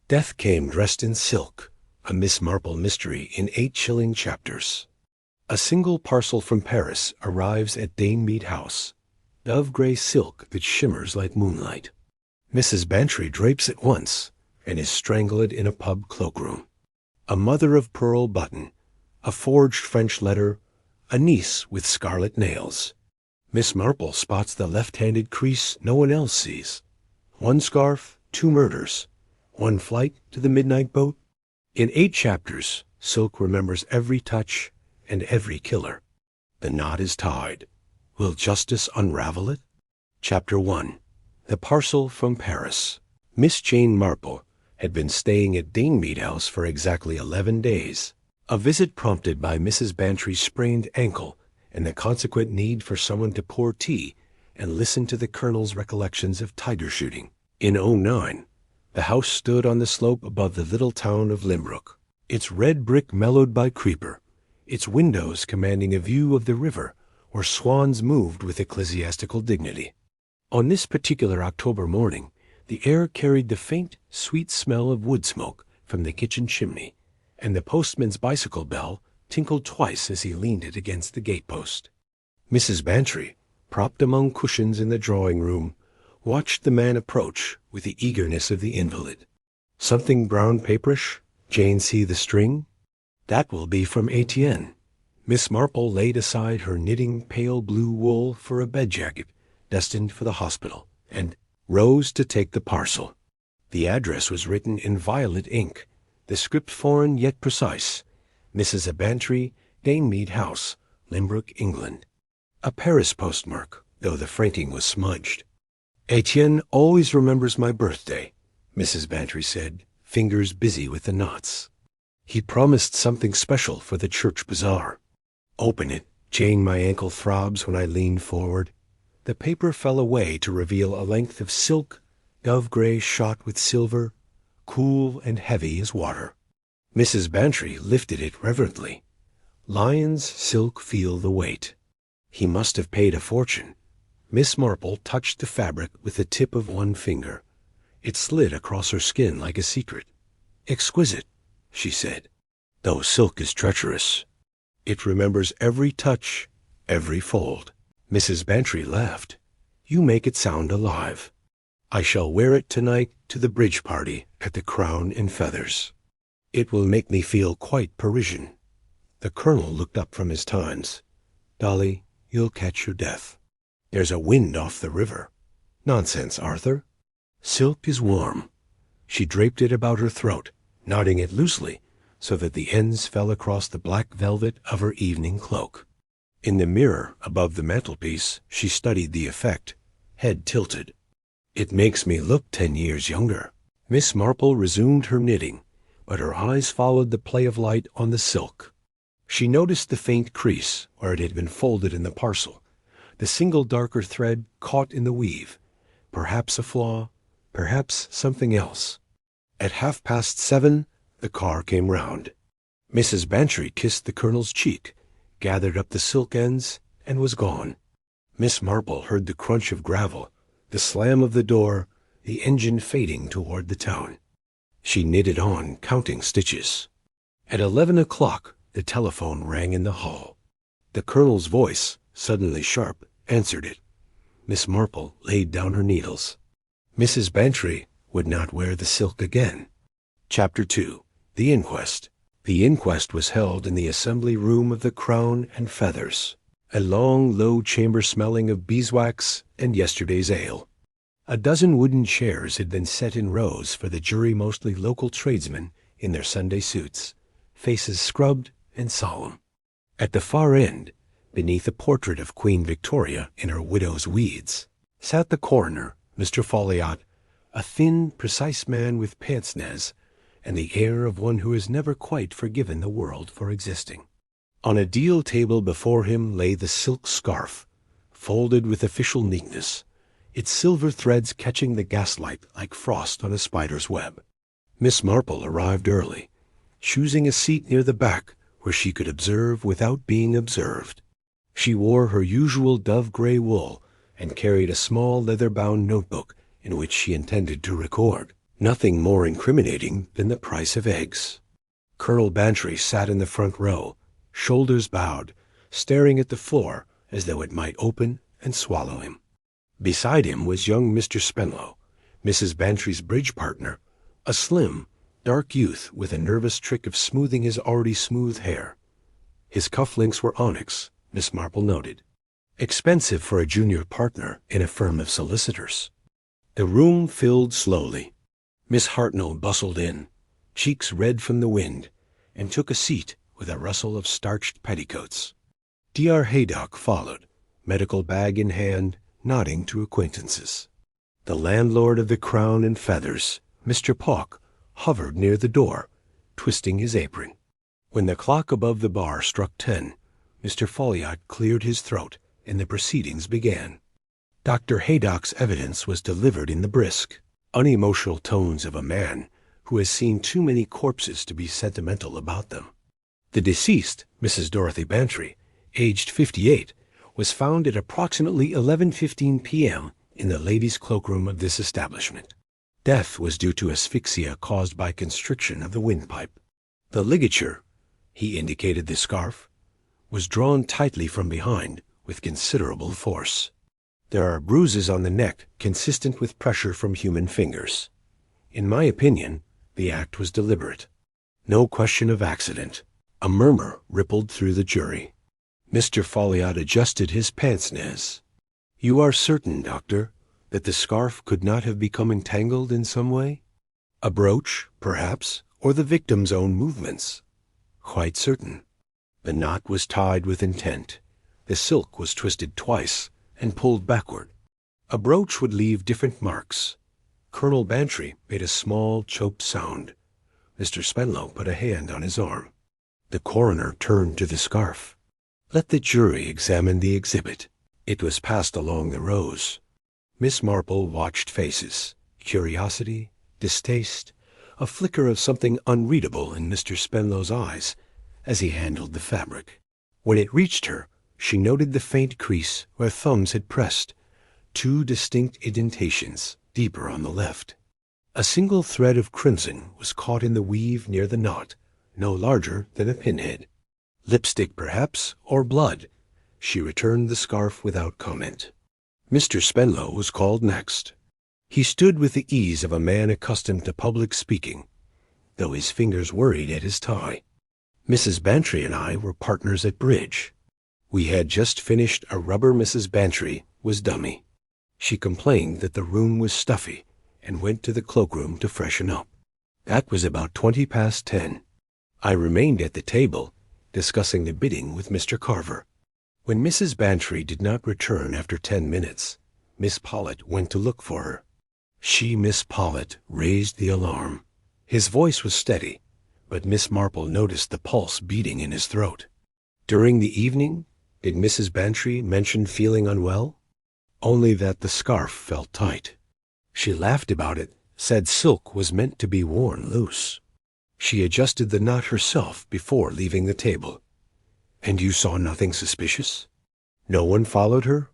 Death came dressed in silk, a Miss Marple mystery in 8 chilling chapters. A single parcel from Paris arrives at Dame Mead house, dove-gray silk that shimmers like moonlight. Mrs. Bantry drapes at once, and is strangled in a pub cloakroom. A mother-of-pearl button, a forged French letter, a niece with scarlet nails. Miss Marple spots the left-handed crease no one else sees. 1 scarf, 2 murders. 1 flight to the midnight boat. In 8 chapters, Silk remembers every touch and every killer. The knot is tied. Will justice unravel it? Chapter 1. The Parcel from Paris. Miss Jane Marple had been staying at Dame Mead house for exactly 11 days. A visit prompted by Mrs. Bantry's sprained ankle and the consequent need for someone to pour tea and listen to the Colonel's recollections of tiger shooting. In '09, the house stood on the slope above the little town of Limbrook, its red brick mellowed by creeper, its windows commanding a view of the river where swans moved with ecclesiastical dignity. On this particular October morning, the air carried the faint, sweet smell of wood smoke from the kitchen chimney, and the postman's bicycle bell tinkled twice as he leaned it against the gatepost. Mrs. Bantry, propped among cushions in the drawing-room, watched the man approach with the eagerness of the invalid. Something brown paperish? Jane see the string? That will be from Etienne. Miss Marple laid aside her knitting pale blue wool for a bed jacket destined for the hospital, and rose to take the parcel. The address was written in violet ink, the script foreign yet precise. Mrs. Bantry, Dame Mead house, Limbrook, England. A Paris postmark, though the fronting was smudged. Etienne always remembers my birthday, Mrs. Bantry said, fingers busy with the knots. He promised something special for the church bazaar. Open it, Jane, my ankle throbs when I leaned forward. The paper fell away to reveal a length of silk, dove-gray shot with silver, cool and heavy as water. Mrs. Bantry lifted it reverently. Lion's silk feel the weight. He must have paid a fortune. Miss Marple touched the fabric with the tip of 1 finger. It slid across her skin like a secret. Exquisite, she said, though silk is treacherous. It remembers every touch, every fold. Mrs. Bantry laughed. You make it sound alive. I shall wear it tonight to the bridge party at the Crown and Feathers. It will make me feel quite Parisian. The Colonel looked up from his Times. Dolly, you'll catch your death. There's a wind off the river. Nonsense, Arthur. Silk is warm. She draped it about her throat, knotting it loosely so that the ends fell across the black velvet of her evening cloak. In the mirror above the mantelpiece, she studied the effect, head tilted. It makes me look 10 years younger. Miss Marple resumed her knitting, but her eyes followed the play of light on the silk. She noticed the faint crease where it had been folded in the parcel, the single darker thread caught in the weave, perhaps a flaw, perhaps something else. At 7:30, the car came round. Mrs. Bantry kissed the Colonel's cheek, gathered up the silk ends, and was gone. Miss Marple heard the crunch of gravel, the slam of the door, the engine fading toward the town. She knitted on, counting stitches. At 11 o'clock, the telephone rang in the hall. The Colonel's voice, suddenly sharp, answered it. Miss Marple laid down her needles. Mrs. Bantry would not wear the silk again. Chapter 2. The Inquest. The inquest was held in the assembly room of the Crown and Feathers, a long, low chamber smelling of beeswax and yesterday's ale. A dozen wooden chairs had been set in rows for the jury, mostly local tradesmen in their Sunday suits, faces scrubbed and solemn. At the far end, beneath a portrait of Queen Victoria in her widow's weeds, sat the coroner, Mr. Folliot, a thin, precise man with pince-nez and the air of one who has never quite forgiven the world for existing. On a deal table before him lay the silk scarf, folded with official neatness, its silver threads catching the gaslight like frost on a spider's web. Miss Marple arrived early, choosing a seat near the back where she could observe without being observed. She wore her usual dove-gray wool and carried a small leather-bound notebook in which she intended to record. Nothing more incriminating than the price of eggs. Colonel Bantry sat in the front row, shoulders bowed, staring at the floor as though it might open and swallow him. Beside him was young Mr. Spenlow, Mrs. Bantry's bridge partner, a slim, dark youth with a nervous trick of smoothing his already smooth hair. His cufflinks were onyx, Miss Marple noted. Expensive for a junior partner in a firm of solicitors. The room filled slowly. Miss Hartnell bustled in, cheeks red from the wind, and took a seat with a rustle of starched petticoats. Dr. Haydock followed, medical bag in hand, nodding to acquaintances. The landlord of the Crown and Feathers, Mr. Pauck, hovered near the door, twisting his apron. When the clock above the bar struck 10, Mr. Folliot cleared his throat, and the proceedings began. Dr. Haydock's evidence was delivered in the brisk, unemotional tones of a man who has seen too many corpses to be sentimental about them. The deceased, Mrs. Dorothy Bantry, aged 58, was found at approximately 11:15 p.m. in the ladies' cloakroom of this establishment. Death was due to asphyxia caused by constriction of the windpipe. The ligature, he indicated the scarf, was drawn tightly from behind with considerable force. There are bruises on the neck consistent with pressure from human fingers. In my opinion, the act was deliberate. No question of accident. A murmur rippled through the jury. Mr. Folliot adjusted his pince-nez. "You are certain, Doctor, that the scarf could not have become entangled in some way? A brooch, perhaps, or the victim's own movements?" "Quite certain. The knot was tied with intent. The silk was twisted twice and pulled backward. A brooch would leave different marks." Colonel Bantry made a small, choked sound. Mr. Spenlow put a hand on his arm. The coroner turned to the scarf. "Let the jury examine the exhibit." It was passed along the rows. Miss Marple watched faces, curiosity, distaste, a flicker of something unreadable in Mr. Spenlow's eyes as he handled the fabric. When it reached her, she noted the faint crease where thumbs had pressed, 2 distinct indentations, deeper on the left. A single thread of crimson was caught in the weave near the knot, no larger than a pinhead. Lipstick, perhaps, or blood. She returned the scarf without comment. Mr. Spenlow was called next. He stood with the ease of a man accustomed to public speaking, though his fingers worried at his tie. Mrs. Bantry and I were partners at bridge. We had just finished a rubber Mrs. Bantry was dummy. She complained that the room was stuffy and went to the cloakroom to freshen up. That was about 10:20. I remained at the table, discussing the bidding with Mr. Carver. When Mrs. Bantry did not return after 10 minutes, Miss Pollitt went to look for her. Miss Pollitt, raised the alarm. His voice was steady, but Miss Marple noticed the pulse beating in his throat. During the evening, did Mrs. Bantry mention feeling unwell? Only that the scarf felt tight. She laughed about it, said silk was meant to be worn loose. She adjusted the knot herself before leaving the table. "And you saw nothing suspicious? No one followed her?"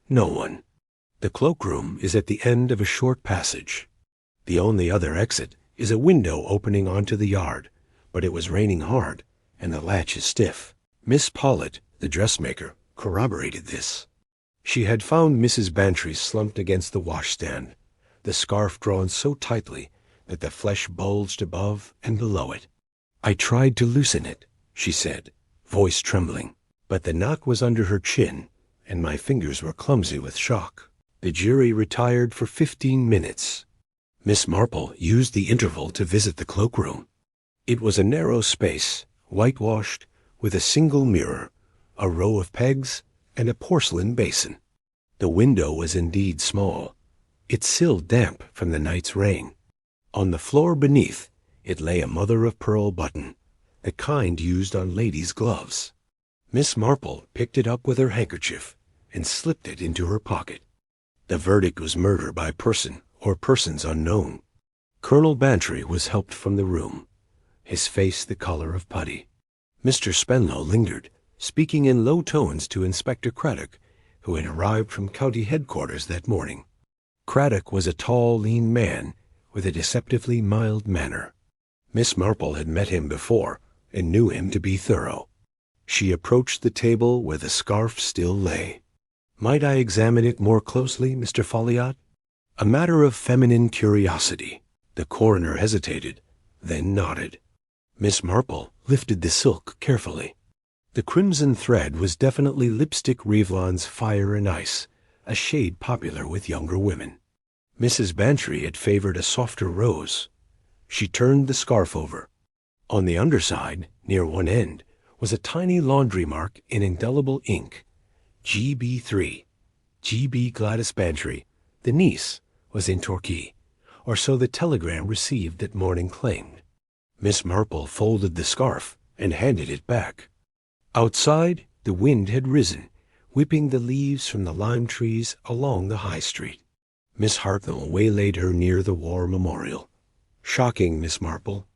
"No one. The cloakroom is at the end of a short passage. The only other exit is a window opening onto the yard, but it was raining hard, and the latch is stiff." Miss Pollitt, the dressmaker, corroborated this. She had found Mrs. Bantry slumped against the washstand, the scarf drawn so tightly that the flesh bulged above and below it. "I tried to loosen it," she said, voice trembling, "but the knot was under her chin, and my fingers were clumsy with shock." The jury retired for 15 minutes. Miss Marple used the interval to visit the cloakroom. It was a narrow space, whitewashed, with a single mirror, a row of pegs, and a porcelain basin. The window was indeed small, its sill damp from the night's rain. On the floor beneath it lay a mother-of-pearl button, the kind used on ladies' gloves. Miss Marple picked it up with her handkerchief and slipped it into her pocket. The verdict was murder by person or persons unknown. Colonel Bantry was helped from the room, his face the color of putty. Mr. Spenlow lingered, speaking in low tones to Inspector Craddock, who had arrived from county headquarters that morning. Craddock was a tall, lean man with a deceptively mild manner. Miss Marple had met him before and knew him to be thorough. She approached the table where the scarf still lay. "Might I examine it more closely, Mr. Folliot?" A matter of feminine curiosity. The coroner hesitated, then nodded. Miss Marple lifted the silk carefully. The crimson thread was definitely Lipstick Revlon's Fire and Ice, a shade popular with younger women. Mrs. Bantry had favored a softer rose. She turned the scarf over. On the underside, near one end, was a tiny laundry mark in indelible ink. GB3. GB Gladys Bantry, the niece, was in Torquay, or so the telegram received that morning claimed. Miss Marple folded the scarf and handed it back. Outside, the wind had risen, whipping the leaves from the lime trees along the high street. Miss Hartnell waylaid her near the war memorial. "Shocking, Miss Marple.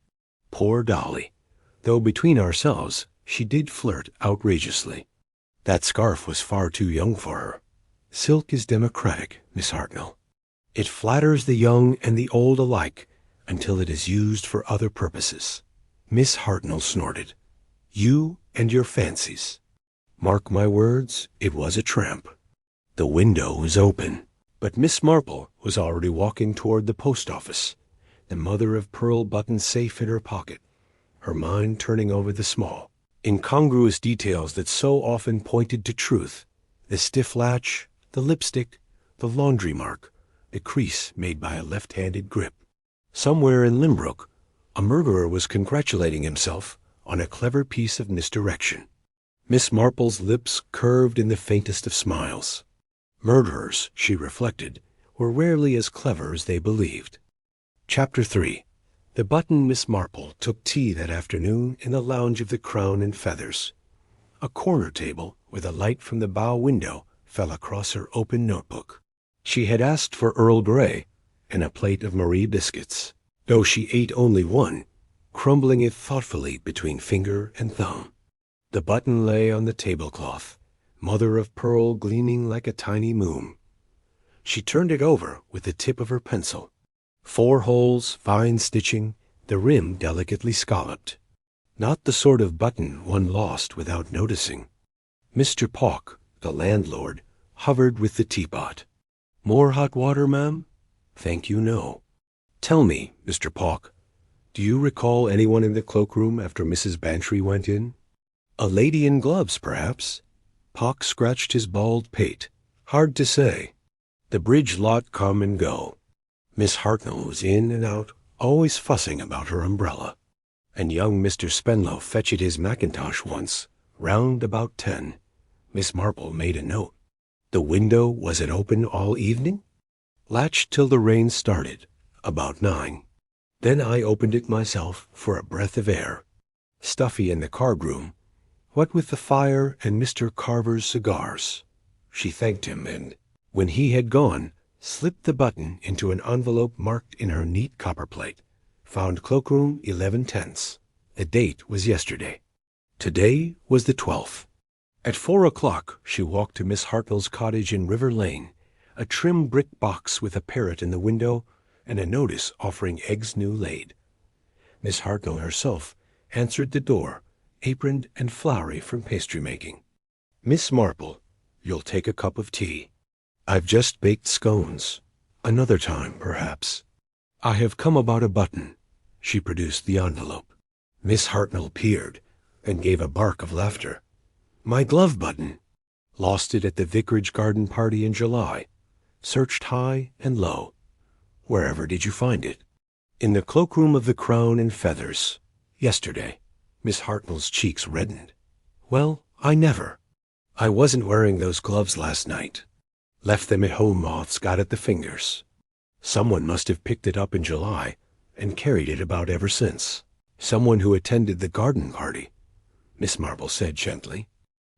Poor Dolly. Though between ourselves, she did flirt outrageously. That scarf was far too young for her. Silk is democratic, Miss Hartnell. It flatters the young and the old alike until it is used for other purposes." Miss Hartnell snorted. "You and your fancies." Mark my words, it was a tramp. The window was open, but Miss Marple was already walking toward the post office, the mother-of-pearl button safe in her pocket, her mind turning over the small, incongruous details that so often pointed to truth: the stiff latch, the lipstick, the laundry mark, the crease made by a left-handed grip. Somewhere in Limbrook, a murderer was congratulating himself on a clever piece of misdirection. Miss Marple's lips curved in the faintest of smiles. Murderers, she reflected, were rarely as clever as they believed. Chapter 3. The button Miss Marple took tea that afternoon in the lounge of the Crown and Feathers. A corner table with a light from the bow window fell across her open notebook. She had asked for Earl Grey and a plate of Marie biscuits, though she ate only one, crumbling it thoughtfully between finger and thumb. The button lay on the tablecloth, mother of pearl gleaming like a tiny moon. She turned it over with the tip of her pencil. 4 holes, fine stitching, the rim delicately scalloped. Not the sort of button one lost without noticing. Mr. Pauk, the landlord, hovered with the teapot. "More hot water, ma'am?" "Thank you, no." "Tell me, Mr. Pauk, do you recall anyone in the cloakroom after Mrs. Bantry went in?" "A lady in gloves, perhaps." Pauk scratched his bald pate. "Hard to say. The bridge lot come and go. Miss Hartnell was in and out, always fussing about her umbrella. And young Mr. Spenlow fetched his mackintosh once, round about 10. Miss Marple made a note. The window, was it open all evening?" "Latched till the rain started, about 9. Then I opened it myself for a breath of air. Stuffy in the card room, what with the fire and Mr. Carver's cigars." She thanked him, and, when he had gone, slipped the button into an envelope marked in her neat copperplate. "Found cloakroom 11/10. The date was yesterday. Today was the 12th. At 4 o'clock she walked to Miss Hartnell's cottage in River Lane, a trim brick box with a parrot in the window and a notice offering eggs new laid. Miss Hartnell herself answered the door, aproned and floury from pastry-making. "Miss Marple, you'll take a cup of tea. I've just baked scones. Another time, perhaps. I have come about a button." She produced the envelope. Miss Hartnell peered and gave a bark of laughter. "My glove button. Lost it at the Vicarage Garden party in July. Searched high and low." "Wherever did you find it?" "In the cloakroom of the Crown and Feathers. Yesterday." Miss Hartnell's cheeks reddened. "Well, I never. I wasn't wearing those gloves last night. Left them at home, moths got at the fingers. Someone must have picked it up in July and carried it about ever since. Someone who attended the garden party," Miss Marple said gently.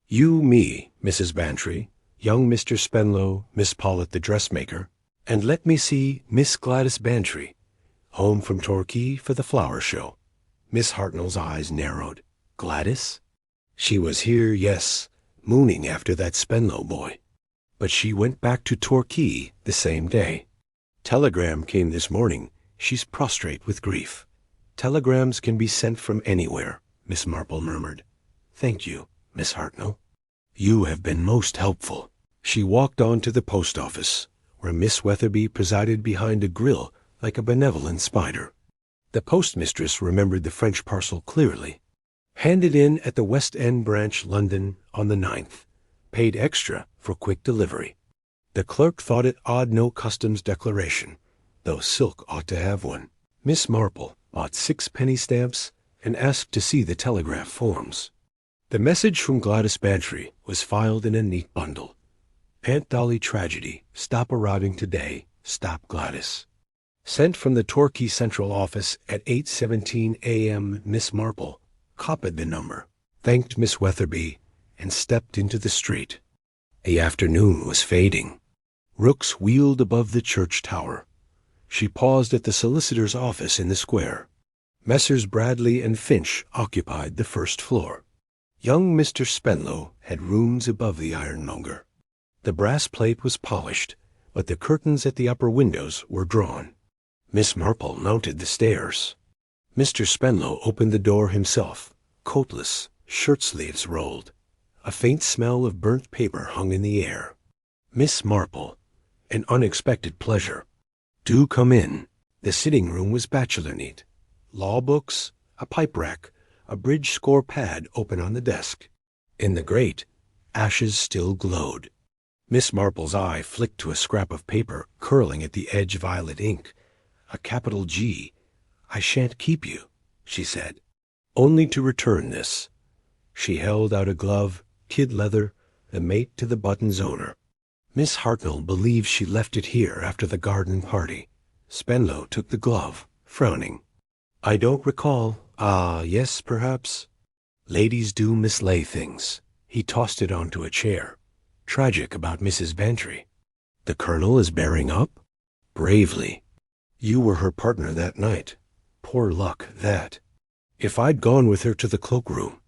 "You, me, Mrs. Bantry, young Mr. Spenlow, Miss Pollitt the dressmaker, and let me see, Miss Gladys Bantry, home from Torquay for the flower show." Miss Hartnell's eyes narrowed. "Gladys? She was here, yes, mooning after that Spenlow boy. But she went back to Torquay the same day. Telegram came this morning, She's prostrate with grief. Telegrams can be sent from anywhere, Miss Marple murmured. Thank you, Miss Hartnell. You have been most helpful. She walked on to the post office, where Miss Weatherby presided behind a grill like a benevolent spider. The postmistress remembered the French parcel clearly. Handed in at the West End branch, London, on the 9th. Paid extra for quick delivery. The clerk thought it odd no customs declaration, though Silk ought to have one. Miss Marple bought 6 penny stamps and asked to see the telegraph forms. The message from Gladys Bantry was filed in a neat bundle. Aunt Dolly tragedy. Stop arriving today. Stop Gladys. Sent from the Torquay Central office at 8:17 a.m. Miss Marple copied the number, thanked Miss Weatherby, and stepped into the street. The afternoon was fading. Rooks wheeled above the church tower. She paused at the solicitor's office in the square. Messrs. Bradley and Finch occupied the first floor. Young Mr. Spenlow had rooms above the ironmonger. The brass plate was polished, but the curtains at the upper windows were drawn. Miss Marple mounted the stairs. Mr. Spenlow opened the door himself, coatless, shirt-sleeves rolled. A faint smell of burnt paper hung in the air. Miss Marple, an unexpected pleasure. Do come in. The sitting room was bachelor neat. Law books, a pipe rack, a bridge score pad open on the desk. In the grate, ashes still glowed. Miss Marple's eye flicked to a scrap of paper curling at the edge violet ink. A capital G. I shan't keep you, she said. Only to return this. She held out a glove, kid leather, the mate to the button's owner. Miss Hartnell believes she left it here after the garden party. Spenlow took the glove, frowning. I don't recall. Ah, yes, perhaps. Ladies do mislay things. He tossed it onto a chair. Tragic about Mrs. Bantry. The Colonel is bearing up? Bravely. You were her partner that night. Poor luck, that. If I'd gone with her to the cloakroom.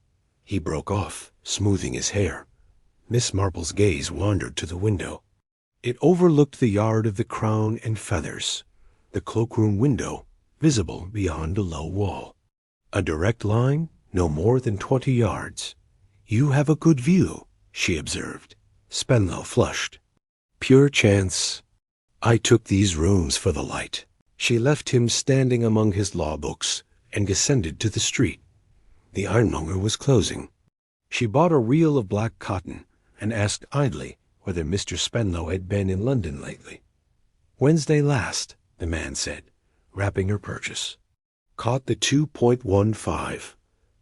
He broke off, smoothing his hair. Miss Marple's gaze wandered to the window. It overlooked the yard of the Crown and Feathers, the cloakroom window, visible beyond a low wall. A direct line, no more than 20 yards. You have a good view, she observed. Spenlow flushed. Pure chance. I took these rooms for the light. She left him standing among his law books and descended to the street. The ironmonger was closing. She bought a reel of black cotton and asked idly whether Mr. Spenlow had been in London lately. Wednesday last, the man said, wrapping her purchase. Caught the 2.15.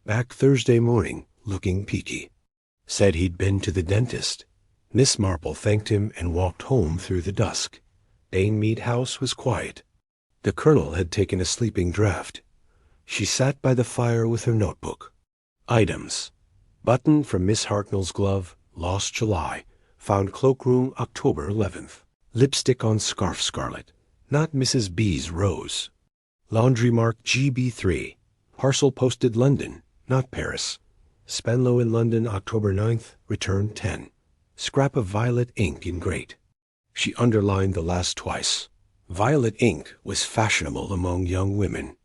Back Thursday morning, looking peaky. Said he'd been to the dentist. Miss Marple thanked him and walked home through the dusk. Mead house was quiet. The Colonel had taken a sleeping draught. She sat by the fire with her notebook. Items. Button from Miss Hartnell's glove, lost July. Found cloakroom October 11th. Lipstick on scarf scarlet. Not Mrs. B's rose. Laundry mark GB3. Parcel posted London, not Paris. Spenlow in London October 9th, return 10. Scrap of violet ink in grate. She underlined the last twice. Violet ink was fashionable among young women.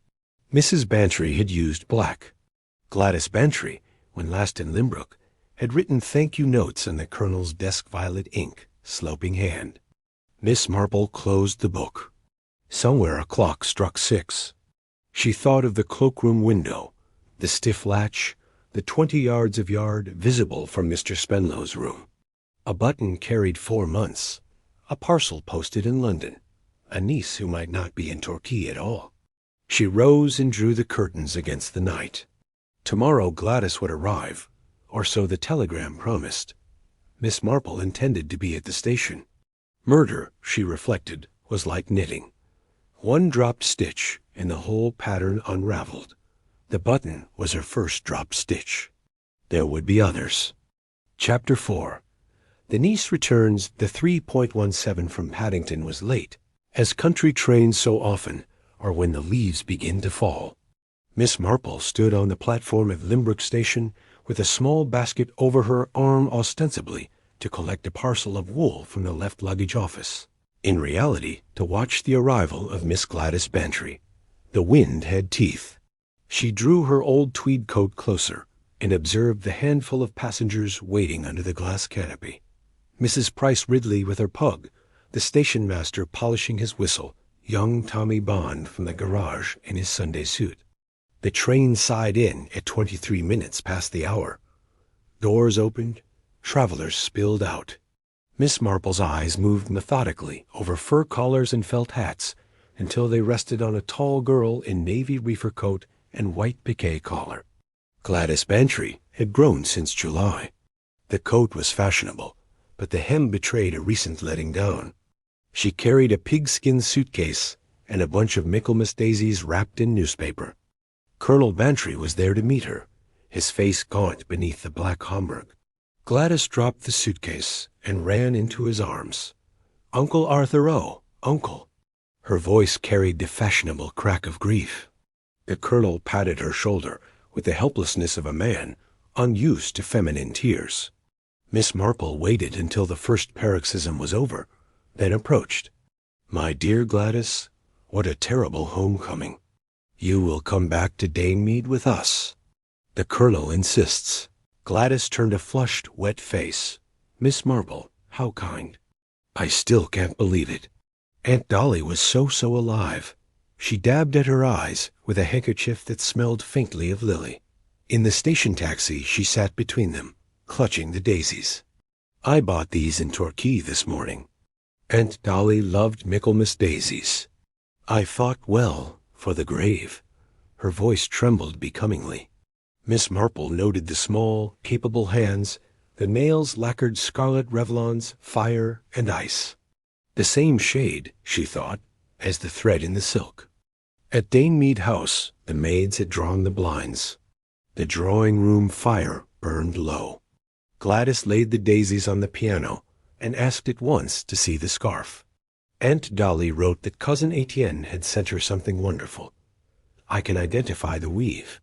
Mrs. Bantry had used black. Gladys Bantry, when last in Limbrook, had written thank-you notes on the Colonel's desk violet ink, sloping hand. Miss Marple closed the book. Somewhere a clock struck 6. She thought of the cloakroom window, the stiff latch, the 20 yards of yard visible from Mr. Spenlow's room. A button carried 4 months. A parcel posted in London. A niece who might not be in Torquay at all. She rose and drew the curtains against the night. Tomorrow Gladys would arrive, or so the telegram promised. Miss Marple intended to be at the station. Murder, she reflected, was like knitting. One dropped stitch, and the whole pattern unraveled. The button was her first dropped stitch. There would be others. Chapter 4. The niece returns. The 3.17 from Paddington was late, as country trains so often are when the leaves begin to fall. Miss Marple stood on the platform at Limbrook Station with a small basket over her arm ostensibly to collect a parcel of wool from the left luggage office. In reality, to watch the arrival of Miss Gladys Bantry. The wind had teeth. She drew her old tweed coat closer and observed the handful of passengers waiting under the glass canopy. Mrs. Price Ridley with her pug, the station master polishing his whistle, young Tommy Bond from the garage in his Sunday suit. The train sighed in at 23 minutes past the hour. Doors opened, travelers spilled out. Miss Marple's eyes moved methodically over fur collars and felt hats until they rested on a tall girl in navy reefer coat and white piqué collar. Gladys Bantry had grown since July. The coat was fashionable, but the hem betrayed a recent letting down. She carried a pigskin suitcase and a bunch of Michaelmas daisies wrapped in newspaper. Colonel Bantry was there to meet her, his face gaunt beneath the black Homburg. Gladys dropped the suitcase and ran into his arms. "Uncle Arthur O, Uncle." Her voice carried the fashionable crack of grief. The colonel patted her shoulder with the helplessness of a man unused to feminine tears. Miss Marple waited until the first paroxysm was over, then approached. "My dear Gladys, what a terrible homecoming. You will come back to Danemead with us." The colonel insists. Gladys turned a flushed, wet face. "Miss Marple, how kind." "I still can't believe it." Aunt Dolly was so alive. She dabbed at her eyes with a handkerchief that smelled faintly of lily. In the station taxi she sat between them, clutching the daisies. "I bought these in Torquay this morning." Aunt Dolly loved Michaelmas daisies. "I thought well, for the grave." Her voice trembled becomingly. Miss Marple noted the small, capable hands, the nails lacquered scarlet Revlons, fire and ice. The same shade, she thought, as the thread in the silk. At Danemead House, the maids had drawn the blinds. The drawing-room fire burned low. Gladys laid the daisies on the piano and asked at once to see the scarf. Aunt Dolly wrote that Cousin Etienne had sent her something wonderful. I can identify the weave.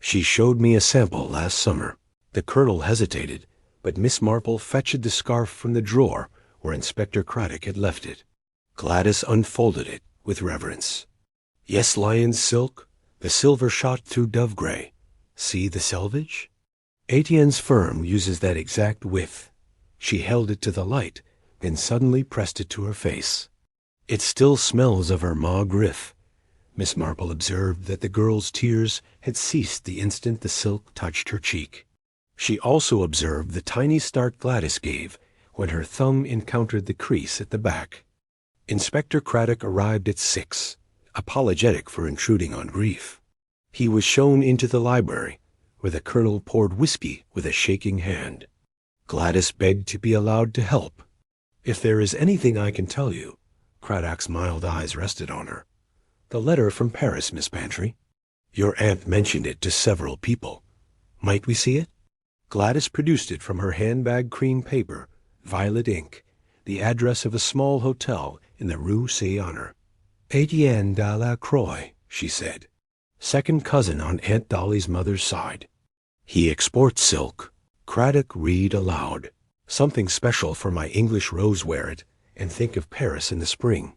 She showed me a sample last summer. The colonel hesitated, but Miss Marple fetched the scarf from the drawer where Inspector Craddock had left it. Gladys unfolded it with reverence. "Yes, lion's silk, the silver shot through dove gray. See the selvage? Etienne's firm uses that exact width." She held it to the light, then suddenly pressed it to her face. "It still smells of her Ma Griff." Miss Marple observed that the girl's tears had ceased the instant the silk touched her cheek. She also observed the tiny start Gladys gave when her thumb encountered the crease at the back. Inspector Craddock arrived at 6, apologetic for intruding on grief. He was shown into the library, where the colonel poured whiskey with a shaking hand. Gladys begged to be allowed to help. "If there is anything I can tell you," Craddock's mild eyes rested on her. "The letter from Paris, Miss Bantry. Your aunt mentioned it to several people. Might we see it?" Gladys produced it from her handbag cream paper, violet ink, the address of a small hotel in the Rue Saint-Honor. "Etienne de la Croix," she said. "Second cousin on Aunt Dolly's mother's side. He exports silk." Craddock read aloud. "Something special for my English rose wear it, and think of Paris in the spring."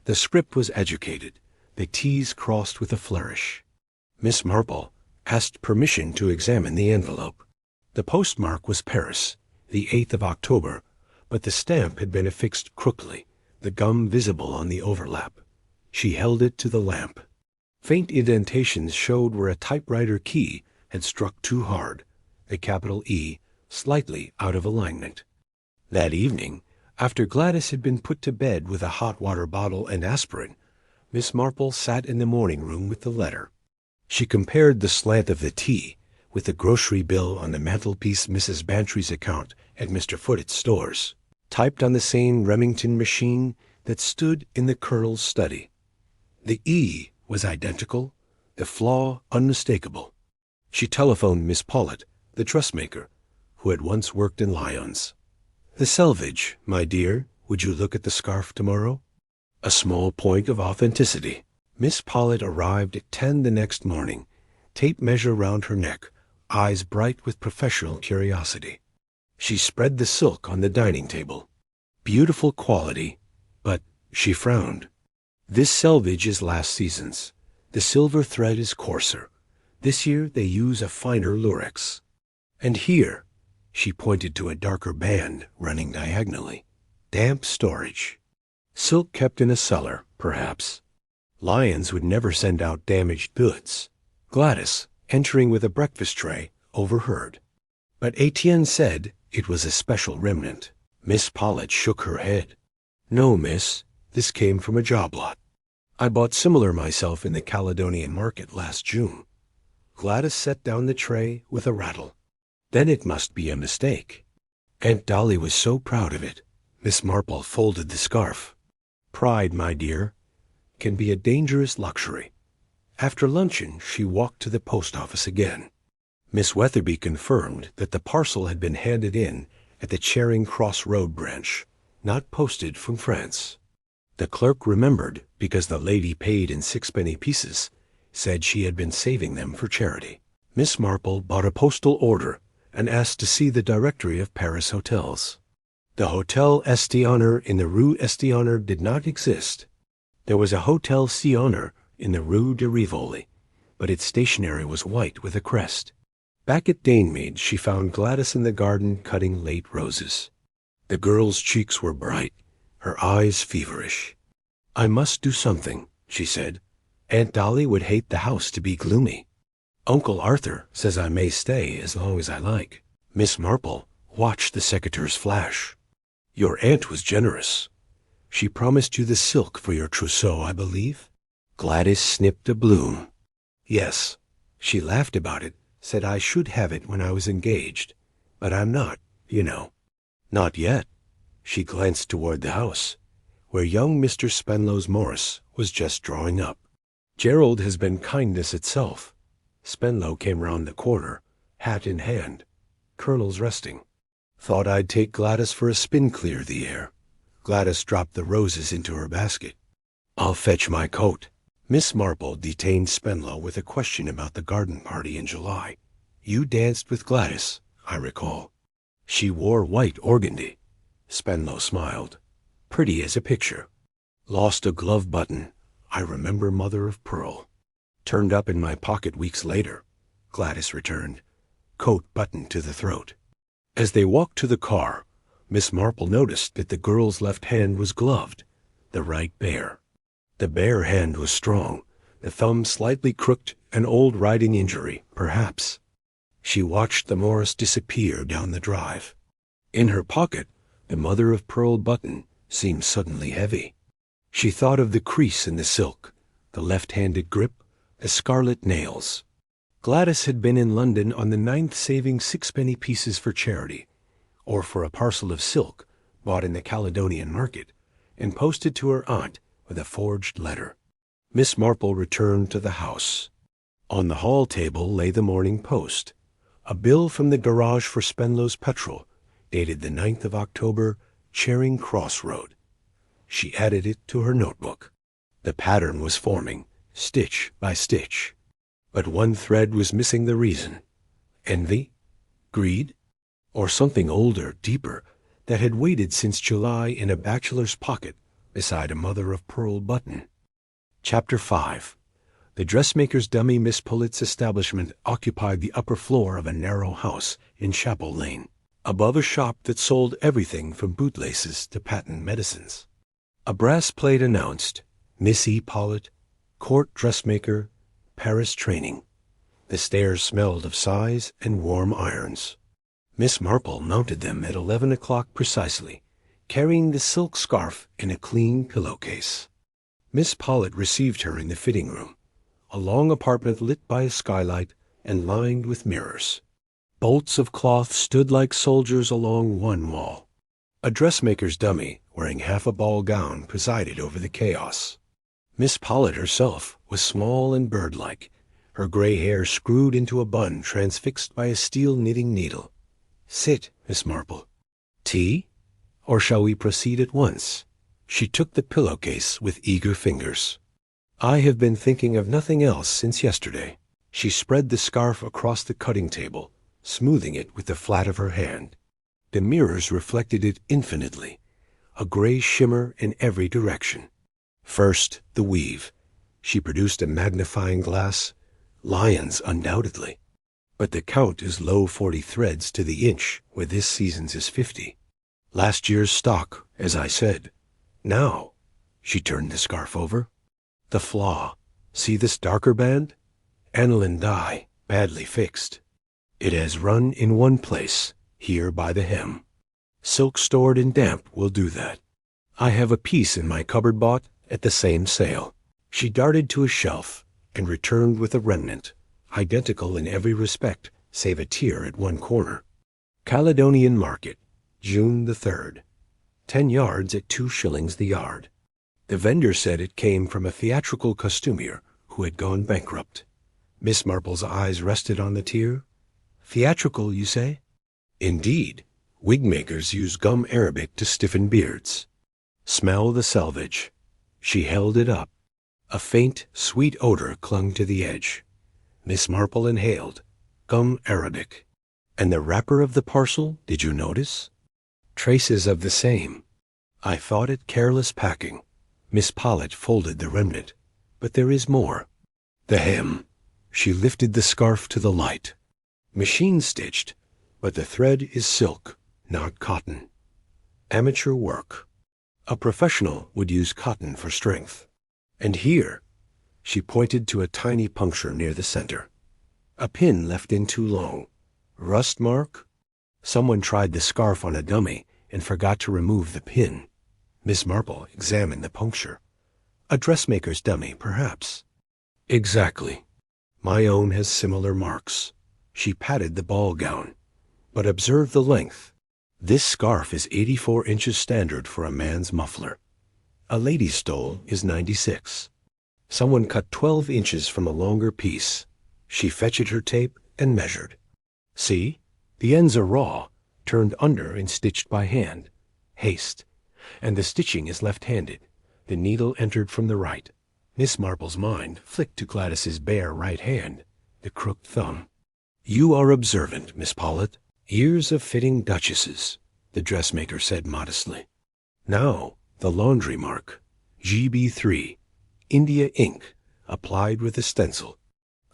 The script was educated, the T's crossed with a flourish. Miss Marple asked permission to examine the envelope. The postmark was Paris, the 8th of October, but the stamp had been affixed crookedly, the gum visible on the overlap. She held it to the lamp. Faint indentations showed where a typewriter key had struck too hard, a capital E slightly out of alignment. That evening, after Gladys had been put to bed with a hot water bottle and aspirin, Miss Marple sat in the morning room with the letter. She compared the slant of the T with the grocery bill on the mantelpiece Mrs. Bantry's account at Mr. Footett's stores, typed on the same Remington machine that stood in the colonel's study. The E was identical, the flaw unmistakable. She telephoned Miss Paulet, the dressmaker, who had once worked in Lyons. "The selvage, my dear, would you look at the scarf tomorrow?" A small point of authenticity. Miss Paulet arrived at 10 the next morning, tape measure round her neck, eyes bright with professional curiosity. She spread the silk on the dining table. Beautiful quality, but She frowned. This selvage is last season's. The silver thread is coarser. This year they use a finer lurex. And here, she pointed to a darker band running diagonally, damp storage. Silk kept in a cellar, perhaps. Lions would never send out damaged goods. Gladys, entering with a breakfast tray, overheard. But Etienne said it was a special remnant. Miss Pollitt shook her head. No, miss, this came from a job lot. I bought similar myself in the Caledonian market last June. Gladys set down the tray with a rattle. Then it must be a mistake. Aunt Dolly was so proud of it. Miss Marple folded the scarf. Pride, my dear, can be a dangerous luxury. After luncheon, she walked to the post office again. Miss Weatherby confirmed that the parcel had been handed in at the Charing Cross Road branch, not posted from France. The clerk remembered because the lady paid in sixpenny pieces, said she had been saving them for charity. Miss Marple bought a postal order and asked to see the directory of Paris hotels. The Hotel Estionner in the Rue Estionner did not exist. There was a Hotel Sionner in the Rue de Rivoli, but its stationery was white with a crest. Back at Danemead, she found Gladys in the garden cutting late roses. The girl's cheeks were bright, her eyes feverish. I must do something, she said. Aunt Dolly would hate the house to be gloomy. Uncle Arthur says I may stay as long as I like. Miss Marple watched the secateurs flash. Your aunt was generous. She promised you the silk for your trousseau, I believe? Gladys snipped a bloom. Yes. She laughed about it, said I should have it when I was engaged. But I'm not, you know. Not yet. She glanced toward the house, where young Mr. Spenlow's Morris was just drawing up. Gerald has been kindness itself. Spenlow came round the corner, hat in hand. Colonel's resting. Thought I'd take Gladys for a spin clear the air. Gladys dropped the roses into her basket. I'll fetch my coat. Miss Marple detained Spenlow with a question about the garden party in July. You danced with Gladys, I recall. She wore white organdy. Spenlow smiled. Pretty as a picture. Lost a glove button. I remember mother of pearl. Turned up in my pocket weeks later. Gladys returned. Coat buttoned to the throat. As they walked to the car, Miss Marple noticed that the girl's left hand was gloved, the right bare. The bare hand was strong, the thumb slightly crooked, an old riding injury, perhaps. She watched the Morris disappear down the drive. In her pocket, the mother-of-pearl button seemed suddenly heavy. She thought of the crease in the silk, the left-handed grip, the scarlet nails. Gladys had been in London on the 9th saving sixpenny pieces for charity, or for a parcel of silk bought in the Caledonian market, and posted to her aunt with a forged letter. Miss Marple returned to the house. On the hall table lay the Morning Post, a bill from the garage for Spenlow's petrol, dated the 9th of October, Charing Cross Road. She added it to her notebook. The pattern was forming, stitch by stitch. But one thread was missing the reason. Envy? Greed? Or something older, deeper, that had waited since July in a bachelor's pocket beside a mother-of-pearl button. Chapter 5. The dressmaker's dummy Miss Pollitt's establishment occupied the upper floor of a narrow house in Chapel Lane, above a shop that sold everything from bootlaces to patent medicines. A brass plate announced, Miss E. Pollitt, Court Dressmaker, Paris Training. The stairs smelled of size and warm irons. Miss Marple mounted them at 11 o'clock precisely, carrying the silk scarf in a clean pillowcase. Miss Pollitt received her in the fitting room, a long apartment lit by a skylight and lined with mirrors. Bolts of cloth stood like soldiers along one wall. A dressmaker's dummy, wearing half a ball gown, presided over the chaos. Miss Pollitt herself was small and bird-like, her gray hair screwed into a bun transfixed by a steel knitting needle. Sit, Miss Marple. Tea? Or shall we proceed at once? She took the pillowcase with eager fingers. I have been thinking of nothing else since yesterday. She spread the scarf across the cutting table, smoothing it with the flat of her hand. The mirrors reflected it infinitely, a gray shimmer in every direction. First, the weave. She produced a magnifying glass. Lions, undoubtedly. But the count is low 40 threads to the inch, where this season's is 50. Last year's stock, as I said. Now, she turned the scarf over. The flaw. See this darker band? Aniline dye, badly fixed. It has run in one place, here by the hem. Silk stored in damp will do that. I have a piece in my cupboard bought at the same sale. She darted to a shelf and returned with a remnant, identical in every respect, save a tear at one corner. Caledonian Market, June the 3rd. 10 yards at 2 shillings the yard. The vendor said it came from a theatrical costumier who had gone bankrupt. Miss Marple's eyes rested on the tear. Theatrical, you say? Indeed. Wig-makers use gum arabic to stiffen beards. Smell the selvage. She held it up. A faint, sweet odor clung to the edge. Miss Marple inhaled. Gum arabic. And the wrapper of the parcel, did you notice? Traces of the same. I thought it careless packing. Miss Pollitt folded the remnant. But there is more. The hem. She lifted the scarf to the light. Machine-stitched, but the thread is silk, not cotton. Amateur work. A professional would use cotton for strength. And here, she pointed to a tiny puncture near the center. A pin left in too long. Rust mark? Someone tried the scarf on a dummy and forgot to remove the pin. Miss Marple examined the puncture. A dressmaker's dummy, perhaps. Exactly. My own has similar marks. She patted the ball gown. But observe the length. This scarf is 84 inches standard for a man's muffler. A lady's stole is 96. Someone cut 12 inches from a longer piece. She fetched her tape and measured. See? The ends are raw, turned under and stitched by hand. Haste. And the stitching is left-handed. The needle entered from the right. Miss Marple's mind flicked to Gladys's bare right hand, the crooked thumb. You are observant, Miss Pollitt. Years of fitting duchesses, the dressmaker said modestly. Now, the laundry mark. GB3. India ink, applied with a stencil.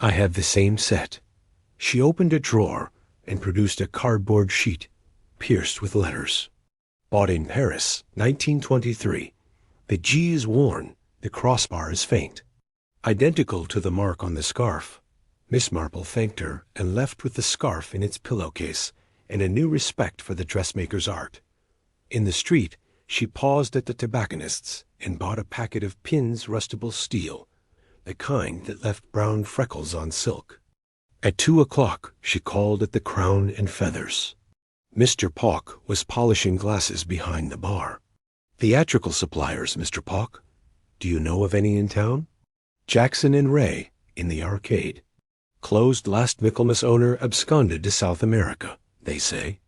I have the same set. She opened a drawer and produced a cardboard sheet, pierced with letters. Bought in Paris, 1923. The G is worn, the crossbar is faint. Identical to the mark on the scarf. Miss Marple thanked her and left with the scarf in its pillowcase and a new respect for the dressmaker's art. In the street, she paused at the tobacconist's and bought a packet of pins rustable steel, the kind that left brown freckles on silk. At 2 o'clock, she called at the Crown and Feathers. Mr. Pauk was polishing glasses behind the bar. Theatrical suppliers, Mr. Pauk. Do you know of any in town? Jackson and Ray, in the arcade. Closed last Michaelmas owner absconded to South America, they say.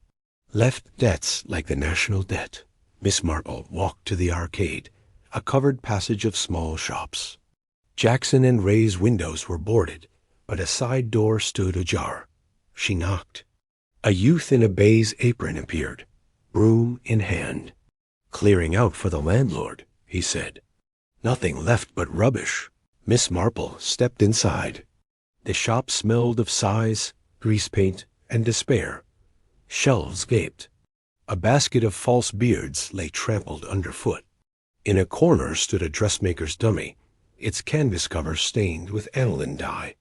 Left debts like the national debt. Miss Marple walked to the arcade, a covered passage of small shops. Jackson and Ray's windows were boarded, but a side door stood ajar. She knocked. A youth in a baize apron appeared, broom in hand. Clearing out for the landlord, he said. Nothing left but rubbish. Miss Marple stepped inside. The shop smelled of size, grease paint, and despair. Shelves gaped. A basket of false beards lay trampled underfoot. In a corner stood a dressmaker's dummy, its canvas cover stained with aniline dye.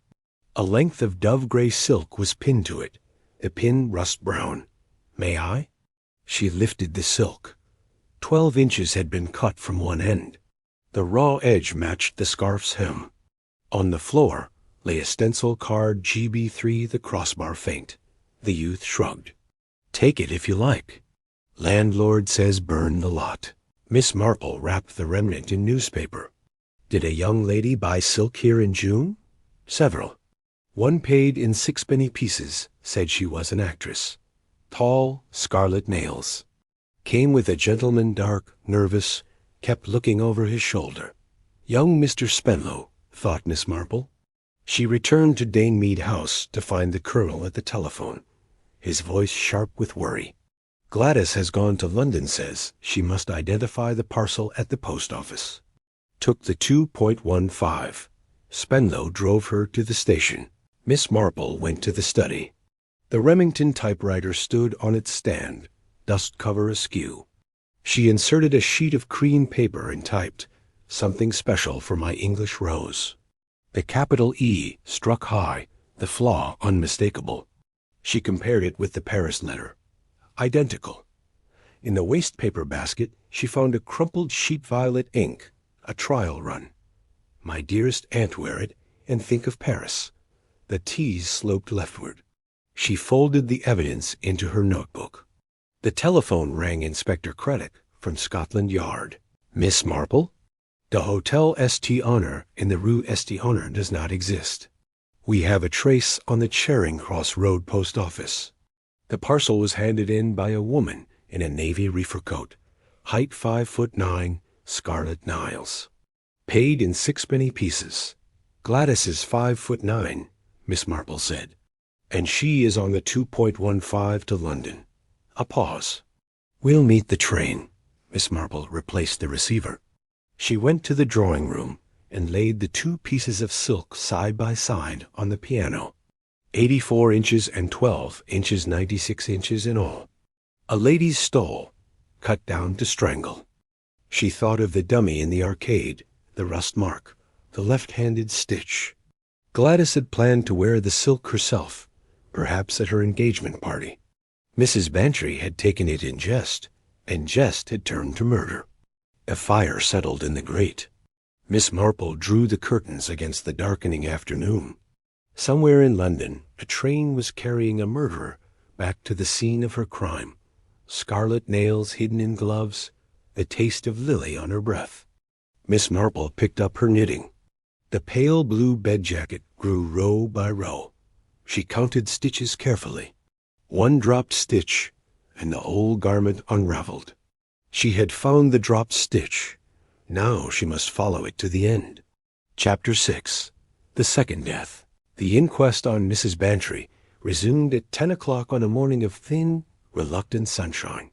A length of dove-gray silk was pinned to it, the pin rust-brown. May I? She lifted the silk. 12 inches had been cut from one end. The raw edge matched the scarf's hem. On the floor lay a stencil card GB3, the crossbar faint. The youth shrugged. Take it if you like. Landlord says burn the lot. Miss Marple wrapped the remnant in newspaper. Did a young lady buy silk here in June? Several. One paid in 6-penny pieces, said she was an actress. Tall, scarlet nails. Came with a gentleman dark, nervous, kept looking over his shoulder. Young Mr. Spenlow, thought Miss Marple. She returned to Mead house to find the colonel at the telephone, his voice sharp with worry. Gladys has gone to London, says she must identify the parcel at the post office. Took the 2.15. Spenlow drove her to the station. Miss Marple went to the study. The Remington typewriter stood on its stand, dust cover askew. She inserted a sheet of cream paper and typed, "Something special for my English Rose." The capital E struck high, the flaw unmistakable. She compared it with the Paris letter. Identical. In the waste paper basket, she found a crumpled sheet violet ink, a trial run. "My dearest aunt, wear it, and think of Paris." The T's sloped leftward. She folded the evidence into her notebook. The telephone rang Inspector Craddock from Scotland Yard. "Miss Marple? The Hotel St. Honor in the Rue St. Honor does not exist. We have a trace on the Charing Cross Road post office. The parcel was handed in by a woman in a navy reefer coat, height 5'9", scarlet Niles. Paid in sixpenny pieces. Gladys is 5'9", Miss Marple said, and she is on the 2.15 to London." A pause. "We'll meet the train." Miss Marple replaced the receiver. She went to the drawing room and laid the two pieces of silk side by side on the piano. 84 inches and 12 inches, 96 inches in all. A lady's stole, cut down to strangle. She thought of the dummy in the arcade, the rust mark, the left-handed stitch. Gladys had planned to wear the silk herself, perhaps at her engagement party. Mrs. Bantry had taken it in jest, and jest had turned to murder. A fire settled in the grate. Miss Marple drew the curtains against the darkening afternoon. Somewhere in London, a train was carrying a murderer back to the scene of her crime. Scarlet nails hidden in gloves, the taste of lily on her breath. Miss Marple picked up her knitting. The pale blue bed jacket grew row by row. She counted stitches carefully. One dropped stitch, and the whole garment unraveled. She had found the dropped stitch. Now she must follow it to the end. Chapter 6. The Second Death. The inquest on Mrs. Bantry resumed at 10 o'clock on a morning of thin, reluctant sunshine.